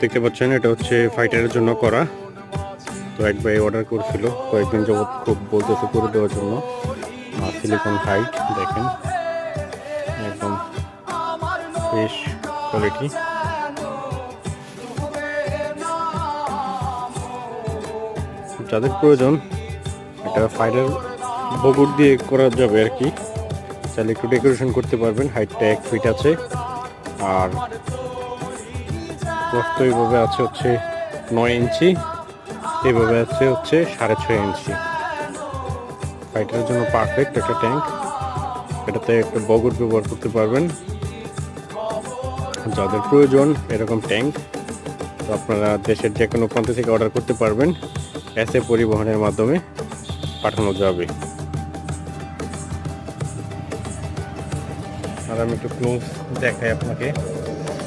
দেখতে পাচ্ছেন এটা হচ্ছে ফাইটারের জন্য করা। তো এক ভাই অর্ডার করছিল কয়েকদিন যাবত, খুব বলতেছে করে দেওয়ার জন্য। সিলিকন হাইট দেখেন, একদম বেশ কোয়ালিটি। যাদের প্রয়োজন এটা ফাইটার বগুড় দিয়ে করা যাবে আর কি, তাহলে একটু ডেকোরেশন করতে পারবেন। হাইটটা 1 ফিট আছে, আর প্রস্থ এইভাবে আছে হচ্ছে 9 ইঞ্চি, এইভাবে আছে হচ্ছে 6.5 ইঞ্চি। ফাইটারের জন্য পারফেক্ট একটা ট্যাঙ্ক। এটাতে একটা বগুড় ব্যবহার করতে পারবেন। যাদের প্রয়োজন এরকম ট্যাঙ্ক, তো আপনারা দেশের যে কোনো প্রান্ত থেকে অর্ডার করতে পারবেন, এসএ পরিবহনের মাধ্যমে পাঠানো যাবে। আর আমি একটু ক্লোজ দেখাই আপনাকে।